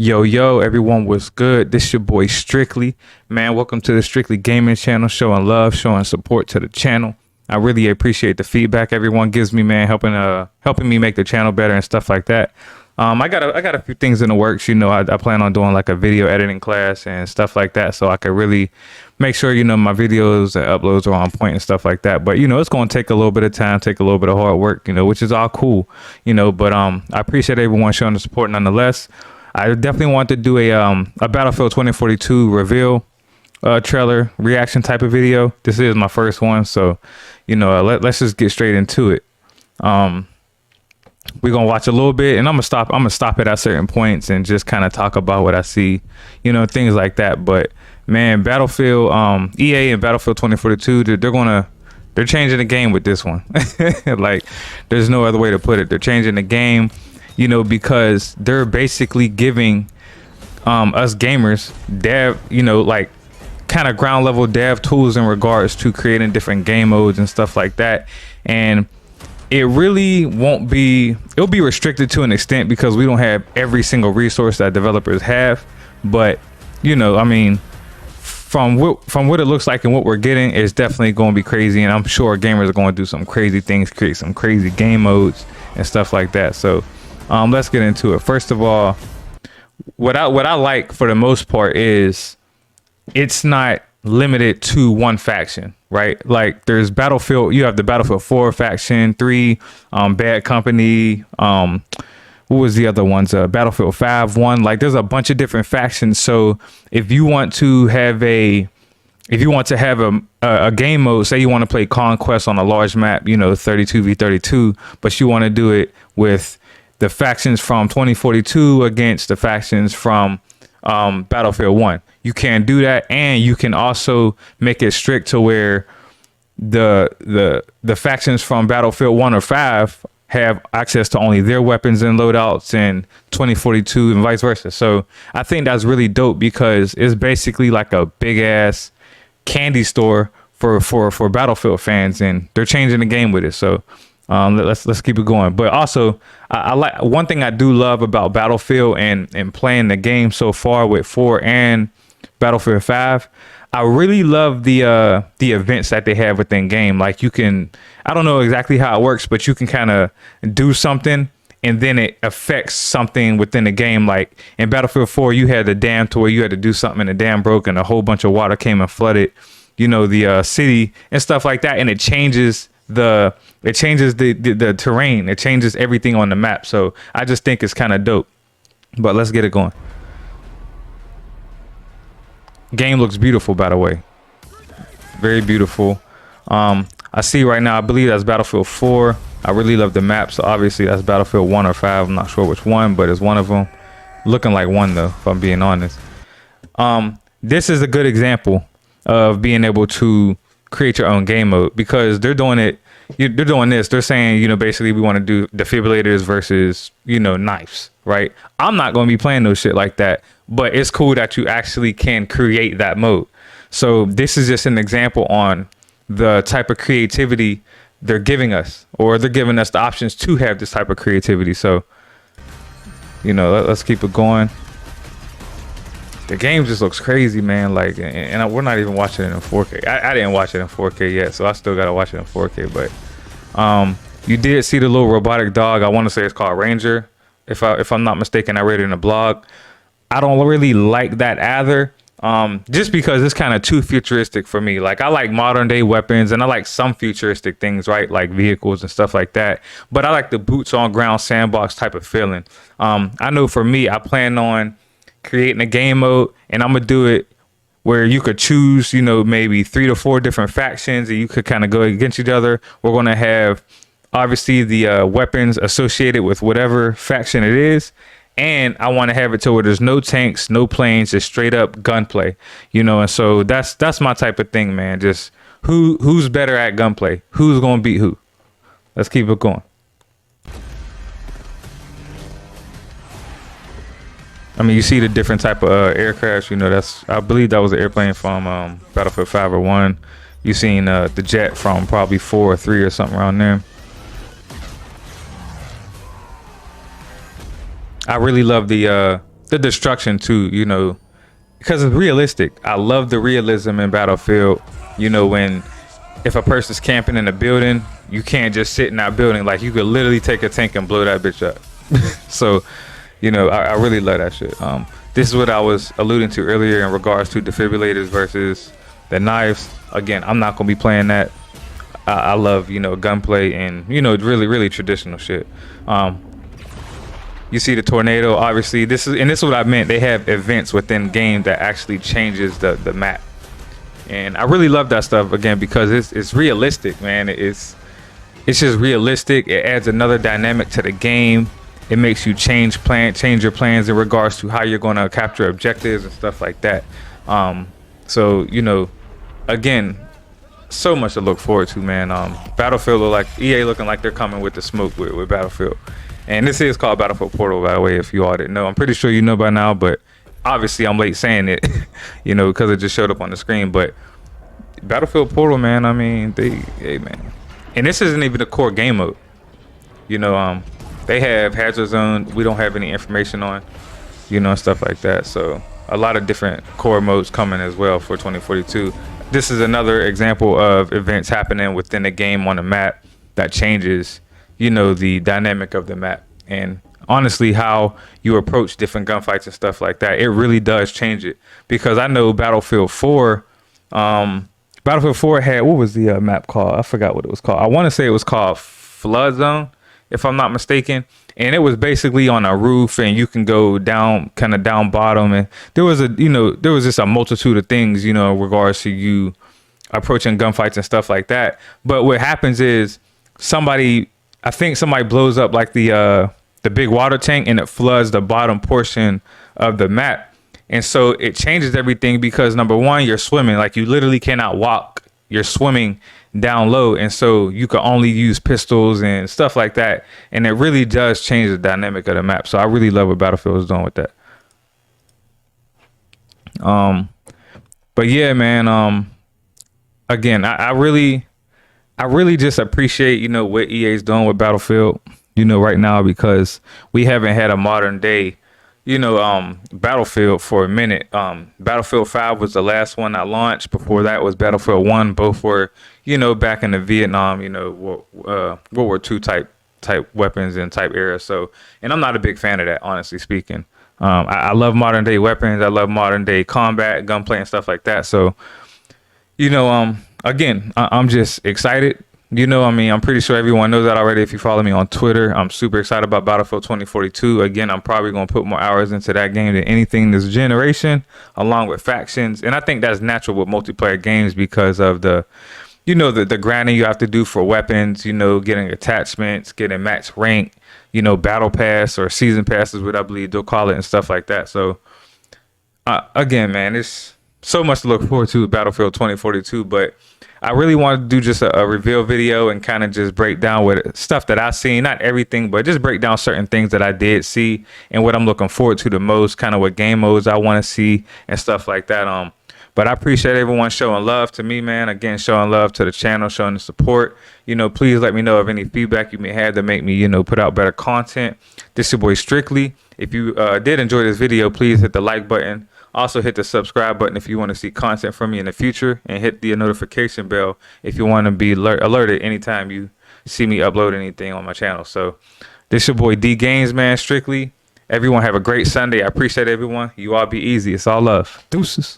Yo, yo, everyone, was good? This your boy Strictly. Man, welcome to the Strictly Gaming channel, showing love, showing support to the channel. I really appreciate the feedback everyone gives me, man, helping me make the channel better and stuff like that. I got a few things in the works. I plan on doing like a video editing class and stuff like that, so I can really make sure my videos and uploads are on point and stuff like that. But it's going to take a little bit of time, take a little bit of hard work, which is all cool, but I appreciate everyone showing the support nonetheless. I definitely want to do a Battlefield 2042 reveal trailer reaction type of video. This is my first one, so let's just get straight into it. We're gonna watch a little bit, and I'm gonna stop it at certain points and just kind of talk about what I see, things like that. But man, Battlefield, EA and Battlefield 2042, they're changing the game with this one. Like, there's no other way to put it. They're changing the game, because they're basically giving us gamers dev, like kind of ground level dev tools in regards to creating different game modes and stuff like that. And it really it'll be restricted to an extent because we don't have every single resource that developers have. But I mean, from what it looks like and what we're getting, it's definitely going to be crazy, and I'm sure gamers are going to do some crazy things, create some crazy game modes and stuff like that. So let's get into it. First of all, what I like for the most part is it's not limited to one faction, right? Like, there's Battlefield, you have the Battlefield 4 faction, 3, Bad Company, what was the other ones? Battlefield 5, 1. Like, there's a bunch of different factions. So if you want to have a game mode, say you want to play Conquest on a large map, 32v32, but you want to do it with the factions from 2042 against the factions from Battlefield 1. You can do that, and you can also make it strict to where the factions from Battlefield 1 or 5 have access to only their weapons and loadouts in 2042 and vice versa. So I think that's really dope because it's basically like a big ass candy store for Battlefield fans, and they're changing the game with it. So let's keep it going. But also, I like one thing I do love about Battlefield and playing the game so far with 4 and Battlefield 5. I really love the events that they have within game. Like, you can, I don't know exactly how it works, but you can kind of do something and then it affects something within the game. Like in Battlefield 4, you had the dam to where you had to do something and the dam broke and a whole bunch of water came and flooded, the city and stuff like that. And it changes the terrain. It changes everything on the map. So I just think it's kind of dope. But let's get it going. Game looks beautiful, by the way. Very beautiful. I see right now, I believe that's Battlefield 4. I really love the map. So obviously that's Battlefield 1 or 5. I'm not sure which one, but it's one of them. Looking like one though, if I'm being honest. This is a good example of being able to create your own game mode, because they're doing it. They're doing this. They're saying, basically we want to do defibrillators versus, knives, right? I'm not going to be playing no shit like that, but it's cool that you actually can create that mode. So this is just an example on the type of creativity they're giving us, or they're giving us the options to have this type of creativity. So, let's keep it going. The game just looks crazy, man. Like, and we're not even watching it in 4K. I didn't watch it in 4K yet, so I still gotta watch it in 4K. But you did see the little robotic dog. I want to say it's called Ranger, if I'm not mistaken. I read it in a blog. I don't really like that either, just because it's kind of too futuristic for me. Like, I like modern day weapons and I like some futuristic things, right? Like vehicles and stuff like that. But I like the boots on ground sandbox type of feeling. I know for me, I plan on creating a game mode, and I'm gonna do it where you could choose, maybe 3 to 4 different factions, and you could kind of go against each other. We're gonna have obviously the weapons associated with whatever faction it is, and I want to have it to where there's no tanks, no planes, just straight up gunplay, and so that's my type of thing, man. Just who's better at gunplay, who's gonna beat who. Let's keep it going. I mean, you see the different type of aircrafts. I believe that was an airplane from Battlefield 5 or 1. You seen the jet from probably 4 or 3 or something around there. I really love the the destruction too, you know, because it's realistic. I love the realism in Battlefield. You know, when if a person's camping in a building, you can't just sit in that building. Like, you could literally take a tank and blow that bitch up. So, you know, I really love that shit. This is what I was alluding to earlier in regards to defibrillators versus the knives. Again, I'm not gonna be playing that. I love, you know, gunplay and, you know, really traditional shit. You see the tornado, obviously. This is what I meant. They have events within game that actually changes the map. And I really love that stuff, again, because it's realistic, man. It's just realistic. It adds another dynamic to the game. It makes you change your plans in regards to how you're going to capture objectives and stuff like that. So, you know, again, so much to look forward to, man. Battlefield look like EA looking like they're coming with the smoke with Battlefield. And this is called Battlefield Portal, by the way, if you all didn't know. I'm pretty sure you know by now, but obviously I'm late saying it, you know, because it just showed up on the screen. But Battlefield Portal, man, I mean, hey, man. And this isn't even the core game mode. You know, they have Hazard Zone we don't have any information on, you know, and stuff like that. So a lot of different core modes coming as well for 2042. This is another example of events happening within the game on the map that changes, you know, the dynamic of the map. And honestly, how you approach different gunfights and stuff like that, it really does change it. Because I know Battlefield 4 had, what was the map called? I forgot what it was called. I want to say it was called Flood Zone, if I'm not mistaken. And it was basically on a roof, and you can go down, kind of down bottom. And there was just a multitude of things, you know, in regards to you approaching gunfights and stuff like that. But what happens is I think somebody blows up like the big water tank, and it floods the bottom portion of the map. And so it changes everything because, number one, you're swimming. Like, you literally cannot walk. You're swimming down low. And so you can only use pistols and stuff like that. And it really does change the dynamic of the map. So I really love what Battlefield is doing with that. But yeah, man, again, I really just appreciate, you know, what EA is doing with Battlefield, you know, right now, because we haven't had a modern day, you know, Battlefield for a minute. Battlefield 5 was the last one I launched. Before that was Battlefield 1. Both were, you know, back in the Vietnam, you know, World War II type weapons and type era. So, and I'm not a big fan of that, honestly speaking. I love modern day weapons. I love modern day combat, gunplay, and stuff like that. So, you know, again, I'm just excited. You know, I mean, I'm pretty sure everyone knows that already if you follow me on Twitter. I'm super excited about Battlefield 2042. Again, I'm probably going to put more hours into that game than anything this generation, along with factions. And I think that's natural with multiplayer games because of the, you know, the grinding you have to do for weapons, you know, getting attachments, getting max rank, you know, battle pass or season pass is what I believe they'll call it, and stuff like that. So, again, man, it's so much to look forward to with Battlefield 2042, but I really wanted to do just a reveal video and kind of just break down what stuff that I seen, not everything, but just break down certain things that I did see and what I'm looking forward to the most, kind of what game modes I want to see and stuff like that. But I appreciate everyone showing love to me, man. Again, showing love to the channel, showing the support. You know, please let me know of any feedback you may have to make me, you know, put out better content. This is your boy Strictly. If you did enjoy this video, please hit the like button. Also hit the subscribe button if you want to see content from me in the future, and hit the notification bell if you want to be alerted anytime you see me upload anything on my channel. So this your boy D Games, man, Strictly. Everyone have a great Sunday. I appreciate everyone. You all be easy. It's all love. Deuces.